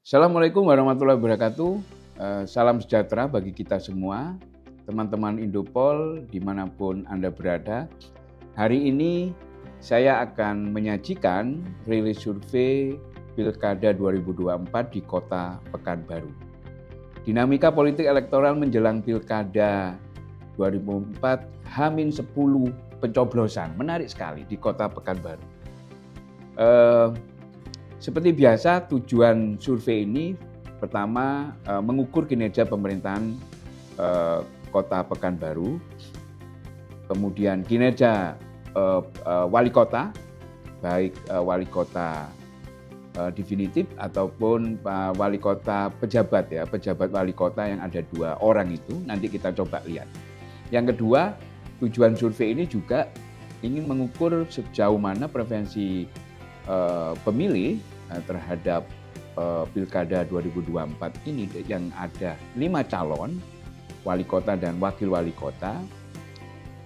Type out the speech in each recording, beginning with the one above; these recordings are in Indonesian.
Assalamualaikum warahmatullahi wabarakatuh. Salam sejahtera bagi kita semua, teman-teman Indopol dimanapun Anda berada. Hari ini saya akan menyajikan rilis survei Pilkada 2024 di Kota Pekanbaru. Dinamika politik elektoral menjelang Pilkada 2024 H-10 pencoblosan, menarik sekali di Kota Pekanbaru. Seperti biasa, tujuan survei ini pertama mengukur kinerja pemerintahan Kota Pekanbaru, kemudian kinerja wali kota, baik wali kota definitif ataupun wali kota pejabat ya, pejabat wali kota yang ada 2 orang itu, nanti kita coba lihat. Yang kedua, tujuan survei ini juga ingin mengukur sejauh mana preferensi pemilih terhadap Pilkada 2024 ini yang ada 5 calon wali kota dan wakil wali kota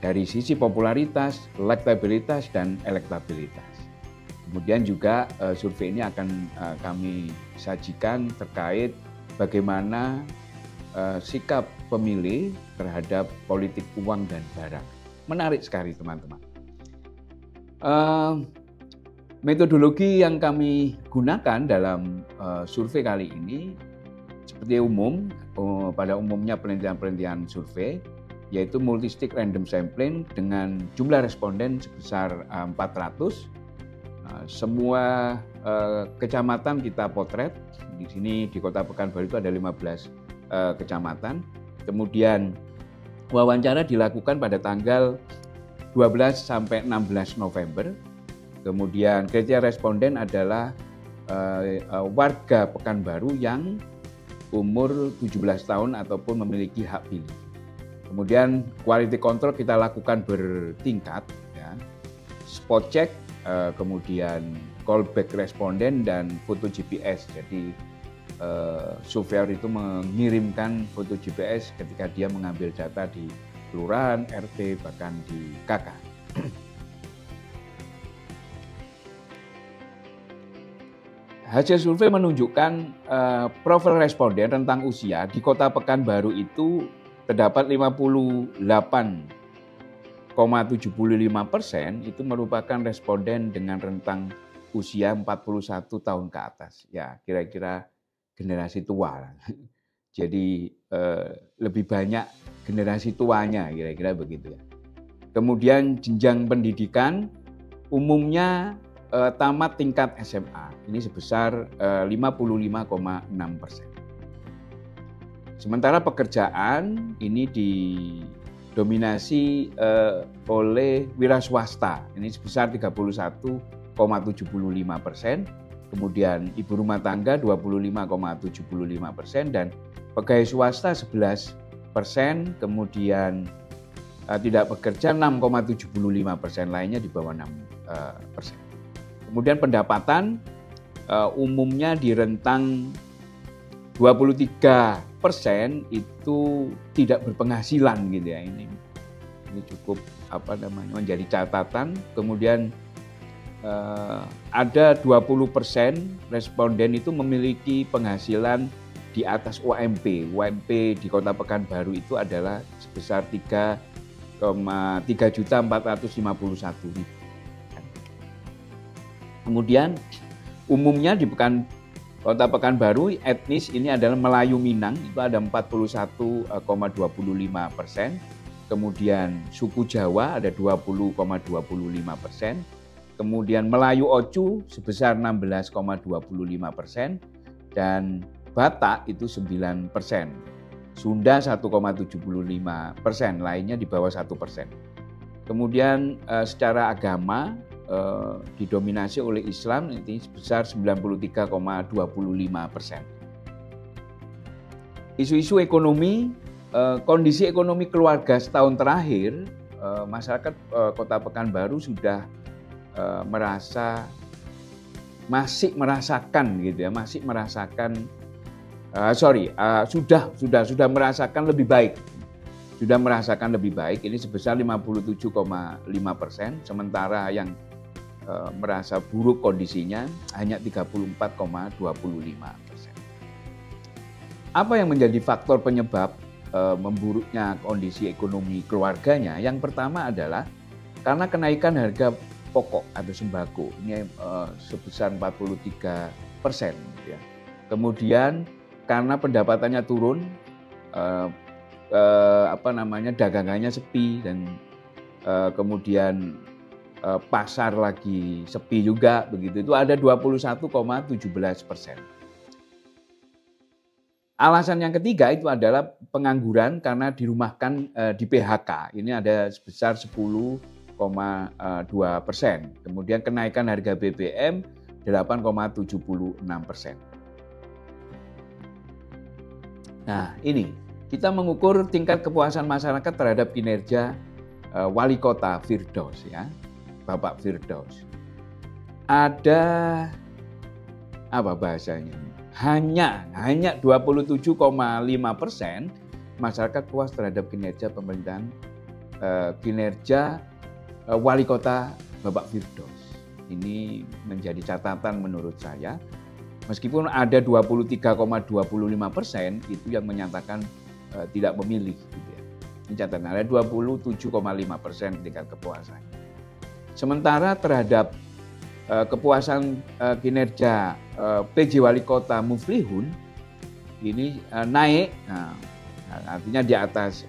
dari sisi popularitas, elektabilitas, dan elektabilitas. Kemudian juga survei ini akan kami sajikan terkait bagaimana sikap pemilih terhadap politik uang dan barang. Menarik sekali teman-teman. Metodologi yang kami gunakan dalam survei kali ini seperti umum, pada umumnya penelitian survei, yaitu multistik random sampling dengan jumlah responden sebesar 400. Semua kecamatan kita potret. Di sini di Kota Pekanbaru itu ada 15 kecamatan. Kemudian wawancara dilakukan pada tanggal 12 sampai 16 November. Kemudian kriteria responden adalah warga Pekanbaru yang umur 17 tahun ataupun memiliki hak pilih. Kemudian quality control kita lakukan bertingkat, ya. Spot check, kemudian callback responden dan foto GPS. Jadi surveyor itu mengirimkan foto GPS ketika dia mengambil data di kelurahan, RT, bahkan di KK. Hasil survei menunjukkan profil responden rentang usia di Kota Pekanbaru itu terdapat 58,75% itu merupakan responden dengan rentang usia 41 tahun ke atas. Ya, kira-kira generasi tua. Jadi lebih banyak generasi tuanya, kira-kira begitu ya. Kemudian jenjang pendidikan umumnya tamat tingkat SMA, ini sebesar 55,6%. Sementara pekerjaan ini didominasi oleh wira swasta, ini sebesar 31,75%. Kemudian ibu rumah tangga 25,75% dan pegawai swasta 11%, kemudian tidak bekerja 6,75%, lainnya di bawah 6%. Kemudian pendapatan umumnya di rentang 23% itu tidak berpenghasilan gitu ya. Ini cukup menjadi catatan. Kemudian ada 20% responden itu memiliki penghasilan di atas UMP. UMP di Kota Pekanbaru itu adalah sebesar 3.451.000. Kemudian umumnya di Kota Pekanbaru etnis ini adalah Melayu Minang, itu ada 41,25%. Kemudian suku Jawa ada 20,25%. Kemudian Melayu Ocu sebesar 16,25%. Dan Batak itu 9%. Sunda 1,75%, lainnya di bawah 1%. Kemudian secara agama didominasi oleh Islam, ini sebesar 93,25%. Isu-isu ekonomi, kondisi ekonomi keluarga setahun terakhir, masyarakat Kota Pekanbaru sudah masih merasakan lebih baik. Sudah merasakan lebih baik, ini sebesar 57,5%, sementara yang merasa buruk kondisinya hanya 34,25%. Apa yang menjadi faktor penyebab memburuknya kondisi ekonomi keluarganya? Yang pertama adalah karena kenaikan harga pokok atau sembako ini sebesar 43%. Ya. Kemudian karena pendapatannya turun, dagangannya sepi dan kemudian pasar lagi sepi juga begitu. Itu ada 21,17%. Alasan yang ketiga itu adalah pengangguran karena dirumahkan di PHK. Ini ada sebesar 10,2%. Kemudian kenaikan harga BBM 8,76%. Nah, ini kita mengukur tingkat kepuasan masyarakat terhadap kinerja Wali Kota Firdaus, ya, Bapak Firdaus. Ada apa bahasanya? Hanya 27,5% masyarakat puas terhadap kinerja pemerintahan Wali Kota Bapak Firdaus. Ini menjadi catatan menurut saya. Meskipun ada 23,25% itu yang menyatakan tidak memilih, gitu ya. Ini catatan ada 27,5% tingkat kepuasan. Sementara terhadap kepuasan kinerja PJ Wali Kota Muflihun ini naik, artinya di atas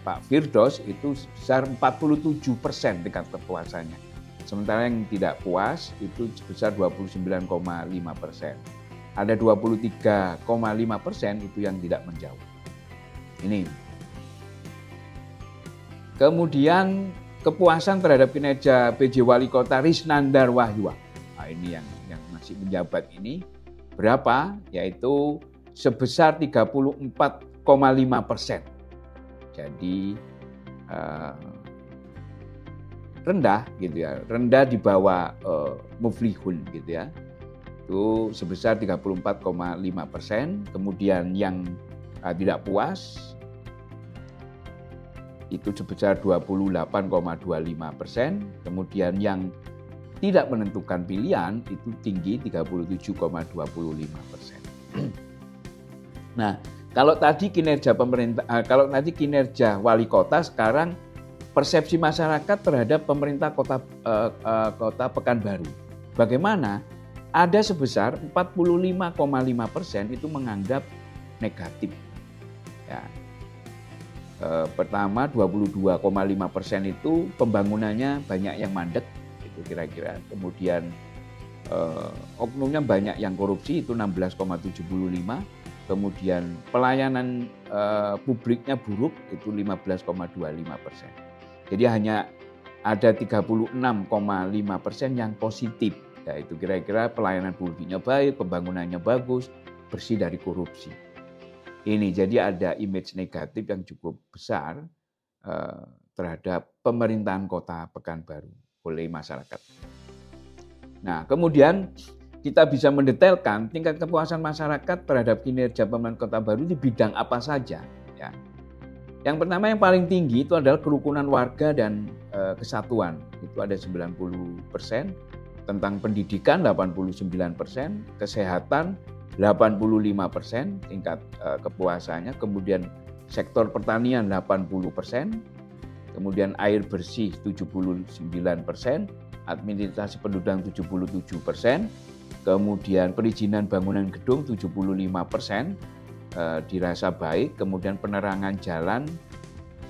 Pak Firdaus itu sebesar 47% tingkat kepuasannya. Sementara yang tidak puas itu sebesar 29,5%. Ada 23,5% itu yang tidak menjawab. Ini. Kemudian kepuasan terhadap kinerja PJ Wali Kota Risnandar Wahyua. Nah, ini yang masih menjabat ini berapa? Yaitu sebesar 34,5%. Jadi rendah gitu ya, rendah di bawah Muflihun gitu ya. Itu sebesar 34,5%. Kemudian yang tidak puas itu sebesar 28,25%. Kemudian yang tidak menentukan pilihan itu tinggi 37,25%. Nah, kalau tadi kinerja pemerintah, kalau tadi kinerja wali kota, sekarang persepsi masyarakat terhadap pemerintah kota Pekanbaru. Bagaimana? Ada sebesar 45,5% itu menganggap negatif. Ya. Pertama 22,5% itu pembangunannya banyak yang mandek, itu kira-kira. Kemudian oknumnya banyak yang korupsi, itu 16,75%. Kemudian pelayanan publiknya buruk, itu 15,25%. Jadi hanya ada 36,5% yang positif. Ya, itu kira-kira pelayanan publiknya baik, pembangunannya bagus, bersih dari korupsi. Ini jadi ada image negatif yang cukup besar terhadap pemerintahan Kota Pekanbaru oleh masyarakat. Nah, kemudian kita bisa mendetailkan tingkat kepuasan masyarakat terhadap kinerja pemerintahan Kota Baru di bidang apa saja. Ya. Yang pertama yang paling tinggi itu adalah kerukunan warga dan kesatuan. Itu ada 90%, tentang pendidikan 89%, kesehatan 85% tingkat kepuasannya, kemudian sektor pertanian 80%, kemudian air bersih 79%, administrasi pendidikan 77%, kemudian perizinan bangunan gedung 75%, dirasa baik, kemudian penerangan jalan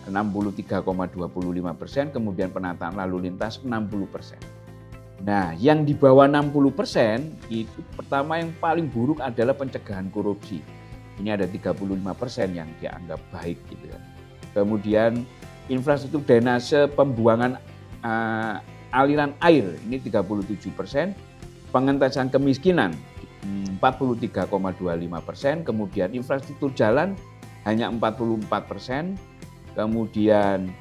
63,25%, kemudian penataan lalu lintas 60%. Nah, yang di bawah 60% itu pertama yang paling buruk adalah pencegahan korupsi. Ini ada 35% yang dianggap baik gitu ya. Kemudian infrastruktur drainase pembuangan aliran air ini 37%, pengentasan kemiskinan 43,25%, kemudian infrastruktur jalan hanya 44%, kemudian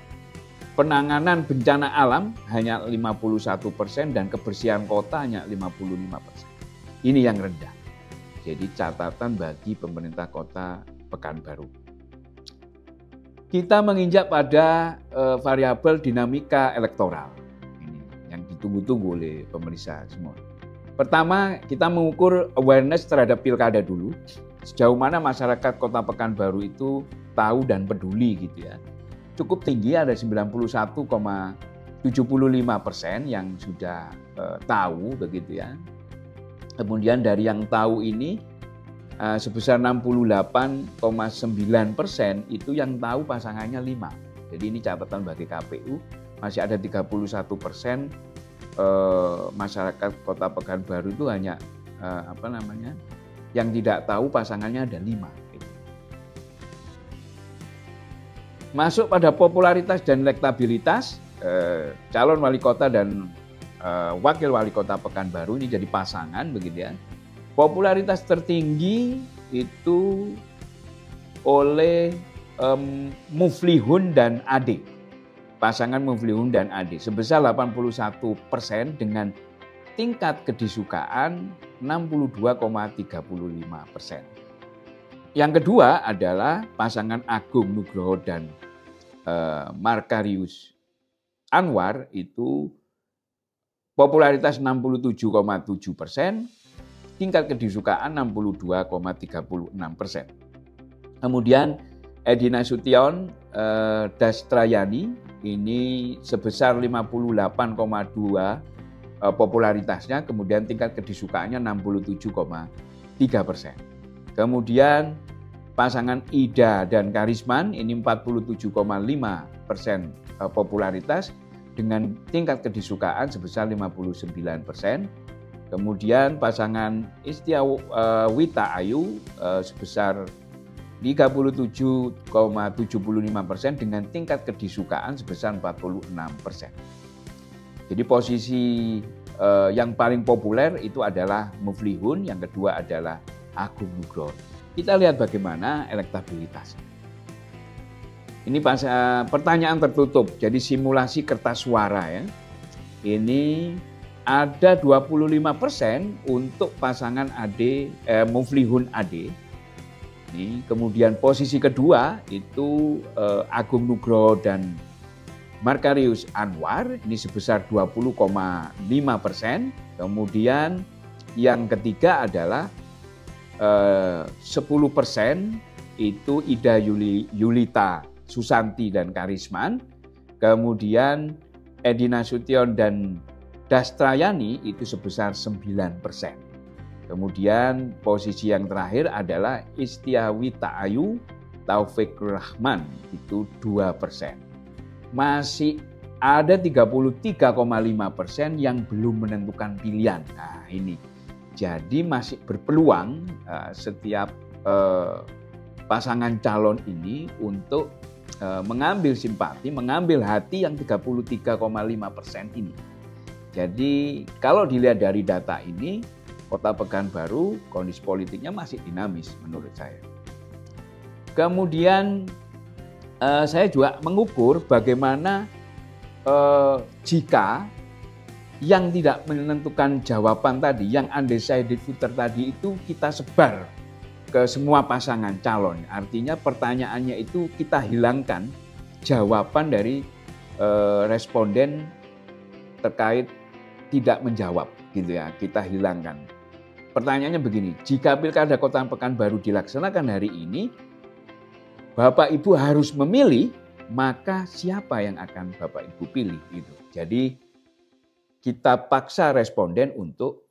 penanganan bencana alam hanya 51% dan kebersihan kota hanya 55%. Ini yang rendah. Jadi catatan bagi pemerintah Kota Pekanbaru. Kita menginjak pada variabel dinamika elektoral. Ini yang ditunggu-tunggu oleh pemerintah semua. Pertama, kita mengukur awareness terhadap pilkada dulu. sejauh mana masyarakat Kota Pekanbaru itu tahu dan peduli gitu ya. Cukup tinggi, ada 91,75% yang sudah tahu begitu ya. Kemudian dari yang tahu ini sebesar 68,9% itu yang tahu pasangannya 5. Jadi ini catatan bagi KPU, masih ada 31% masyarakat Kota Pekanbaru itu hanya yang tidak tahu pasangannya ada 5. Masuk pada popularitas dan elektabilitas, calon wali kota dan wakil wali kota Pekanbaru ini jadi pasangan begitu ya. Popularitas tertinggi itu oleh Muflihun dan Ade. Pasangan Muflihun dan Ade sebesar 81% dengan tingkat kedisukaan 62,35%. Yang kedua adalah pasangan Agung Nugroho dan Markarius Anwar, itu popularitas 67,7%, tingkat kedisukaan 62,36%. Kemudian Edi Nasution Dastrayani ini sebesar 58,2 popularitasnya, kemudian tingkat kedisukaannya 67,3%. Kemudian pasangan Ida dan Karisman ini 47,5% popularitas dengan tingkat kedisukaan sebesar 59%. Kemudian pasangan Istiawita Ayu sebesar 37,75% dengan tingkat kedisukaan sebesar 46%. Jadi posisi yang paling populer itu adalah Muflihun, yang kedua adalah Agung Nugroho. Kita lihat bagaimana elektabilitasnya. Ini pertanyaan tertutup, jadi simulasi kertas suara ya. Ini ada 25% untuk pasangan Muflihun Ade. Ini kemudian posisi kedua itu Agung Nugroho dan Markarius Anwar, ini sebesar 20,5%. Kemudian yang ketiga adalah 10% itu Ida Yulita Susanti dan Karisman. Kemudian Edi Nasution dan Dastrayani itu sebesar 9%. Kemudian posisi yang terakhir adalah Istiawita Ayu Taufik Rahman, itu 2%. Masih ada 33,5% yang belum menentukan pilihan. Nah ini, jadi masih berpeluang setiap pasangan calon ini untuk mengambil simpati, mengambil hati yang 33,5% ini. Jadi kalau dilihat dari data ini, Kota Pekanbaru kondisi politiknya masih dinamis menurut saya. Kemudian saya juga mengukur bagaimana jika yang tidak menentukan jawaban tadi, yang undecided voter tadi itu kita sebar ke semua pasangan calon. Artinya pertanyaannya itu kita hilangkan jawaban dari responden terkait tidak menjawab gitu ya, kita hilangkan. Pertanyaannya begini, jika Pilkada Kota Pekanbaru dilaksanakan hari ini, Bapak Ibu harus memilih, maka siapa yang akan Bapak Ibu pilih gitu. Jadi kita paksa responden untuk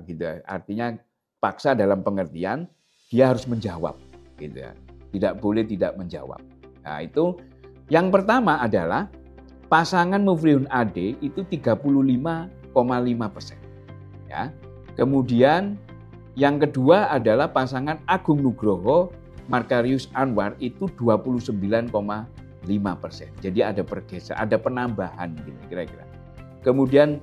gitu ya. Artinya paksa dalam pengertian dia harus menjawab gitu ya. Tidak boleh tidak menjawab. Nah, itu yang pertama adalah pasangan Muflihun Ade itu 35,5%. Ya. Kemudian yang kedua adalah pasangan Agung Nugroho Markarius Anwar itu 29,5%. Jadi ada pergeseran, ada penambahan gitu kira-kira. Kemudian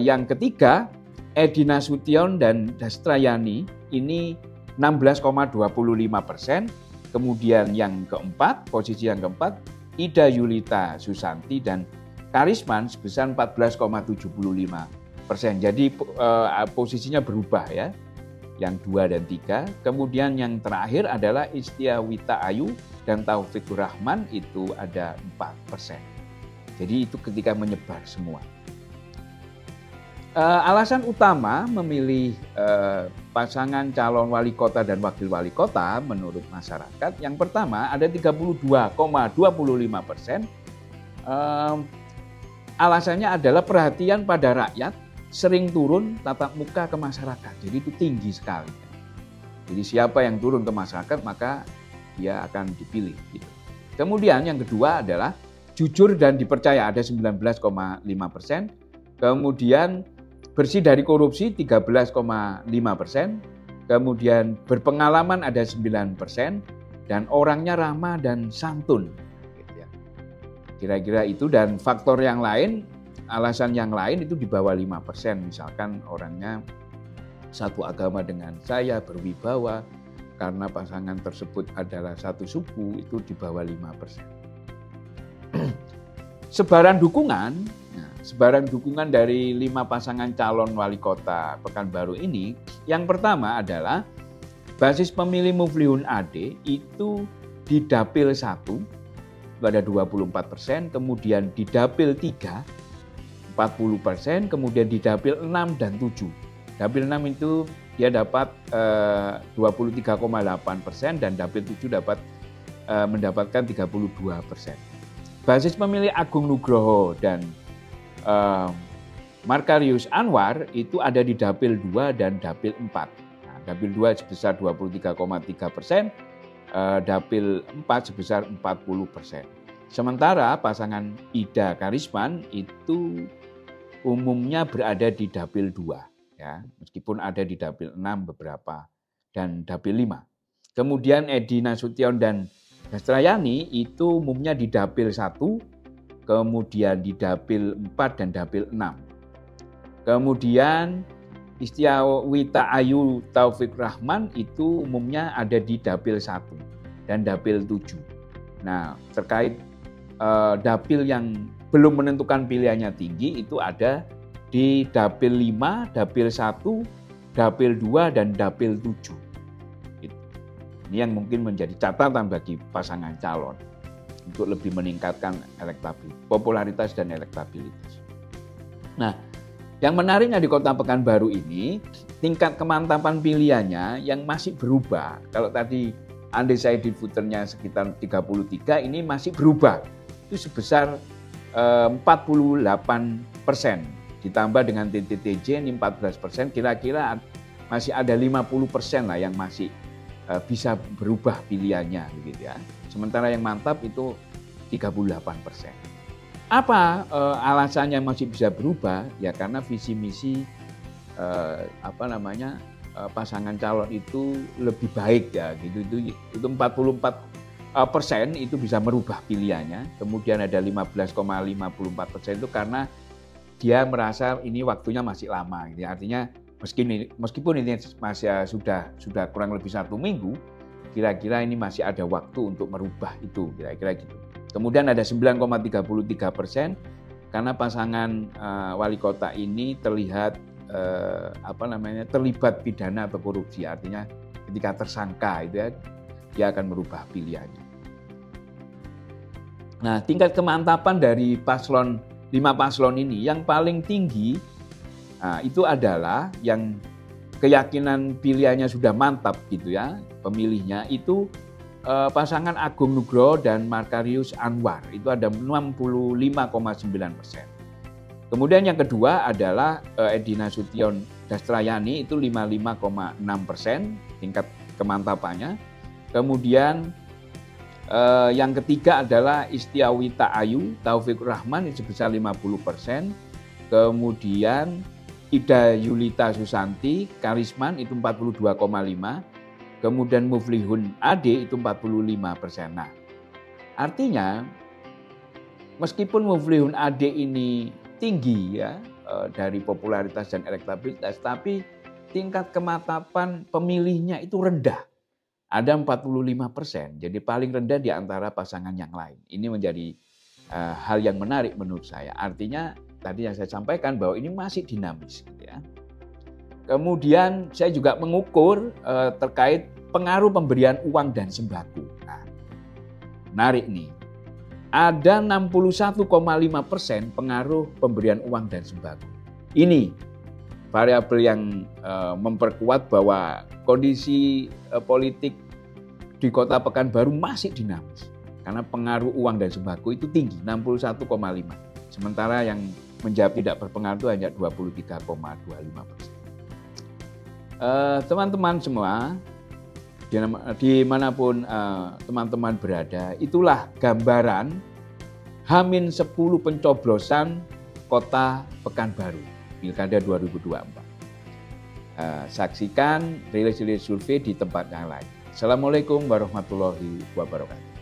yang ketiga Edi Nasution dan Dastrayani ini 16,25%. Kemudian yang keempat, posisi yang keempat Ida Yulita Susanti dan Karisman sebesar 14,75%. Jadi posisinya berubah ya. Yang 2 dan 3. Kemudian yang terakhir adalah Istiawita Ayu dan Taufik Rahman itu ada 4%. Jadi itu ketika menyebar semua. Alasan utama memilih pasangan calon wali kota dan wakil wali kota menurut masyarakat, yang pertama ada 32,25%. Alasannya adalah perhatian pada rakyat, sering turun tatap muka ke masyarakat. Jadi itu tinggi sekali. Jadi siapa yang turun ke masyarakat maka dia akan dipilih. Gitu. Kemudian yang kedua adalah jujur dan dipercaya, ada 19,5%. Kemudian bersih dari korupsi 13,5%. Kemudian berpengalaman ada 9%. Dan orangnya ramah dan santun. Gitu ya. Kira-kira itu, dan faktor yang lain, alasan yang lain itu di bawah 5%. Misalkan orangnya satu agama dengan saya, berwibawa, karena pasangan tersebut adalah satu suku, itu di bawah 5%. Sebaran dukungan dari 5 pasangan calon wali kota Pekanbaru ini, yang pertama adalah basis pemilih Muflihun AD itu di Dapil 1 ada 24%, kemudian di Dapil 3 40%, kemudian di Dapil 6 dan 7. Dapil 6 itu dia dapat 23,8% dan Dapil 7 dapat mendapatkan 32%. Basis pemilih Agung Nugroho dan Markarius Anwar itu ada di Dapil 2 dan Dapil 4. Nah, Dapil 2 sebesar 23,3%, Dapil 4 sebesar 40%. Sementara pasangan Ida Karisman itu umumnya berada di Dapil 2, ya, meskipun ada di Dapil 6 beberapa dan Dapil 5. Kemudian Edi Nasution dan Dastrayani itu umumnya di Dapil 1, kemudian di Dapil 4 dan Dapil 6. Kemudian Istiawita Ayu Taufik Rahman itu umumnya ada di Dapil 1 dan Dapil 7. Nah, terkait dapil yang belum menentukan pilihannya tinggi itu ada di Dapil 5, Dapil 1, Dapil 2, dan Dapil 7. Ini yang mungkin menjadi catatan bagi pasangan calon untuk lebih meningkatkan popularitas dan elektabilitas. Nah, yang menariknya di Kota Pekanbaru ini, tingkat kemantapan pilihannya yang masih berubah. Kalau tadi undecided voternya sekitar 33, ini masih berubah. Itu sebesar 48%. Ditambah dengan TTTJ ini 14%, kira-kira masih ada 50% lah yang masih bisa berubah pilihannya, begitu ya. Sementara yang mantap itu 38%. Apa alasannya masih bisa berubah? Ya karena visi misi pasangan calon itu lebih baik ya, gitu. Itu 44% itu bisa merubah pilihannya. Kemudian ada 15,54% itu karena dia merasa ini waktunya masih lama, gitu. Artinya meskipun ini masih sudah kurang lebih 1 minggu, kira-kira ini masih ada waktu untuk merubah itu, kira-kira gitu. Kemudian ada 9,33% karena pasangan wali kota ini terlihat terlibat pidana atau korupsi, artinya ketika tersangka itu ya, dia akan merubah pilihannya. Nah, tingkat kemantapan dari 5 paslon ini yang paling tinggi itu adalah yang keyakinan pilihannya sudah mantap gitu ya, pemilihnya itu pasangan Agung Nugroho dan Markarius Anwar itu ada 65,9%. Kemudian yang kedua adalah Edi Nasution Dastrayani itu 55,6% tingkat kemantapannya. Kemudian yang ketiga adalah Istiawita Ayu Taufik Rahman itu sebesar 50%. Kemudian Ida Yulita Susanti Karisman itu 42,5%. Kemudian Muflihun AD itu 45%. Nah, artinya meskipun Muflihun AD ini tinggi ya dari popularitas dan elektabilitas, tapi tingkat kemantapan pemilihnya itu rendah. Ada 45%, jadi paling rendah di antara pasangan yang lain. Ini menjadi hal yang menarik menurut saya. Artinya tadi yang saya sampaikan bahwa ini masih dinamis, gitu ya. Kemudian saya juga mengukur terkait pengaruh pemberian uang dan sembako. Nah, menarik nih. Ada 61,5% pengaruh pemberian uang dan sembako. Ini variabel yang memperkuat bahwa kondisi politik di Kota Pekanbaru masih dinamis karena pengaruh uang dan sembako itu tinggi, 61,5. Sementara yang menjawab tidak berpengaruh itu hanya 23,25%. Teman-teman semua, dimanapun teman-teman berada, itulah gambaran H-10 pencoblosan Kota Pekanbaru, Pilkada 2024. Saksikan rilis-rilis survei di tempat yang lain. Assalamualaikum warahmatullahi wabarakatuh.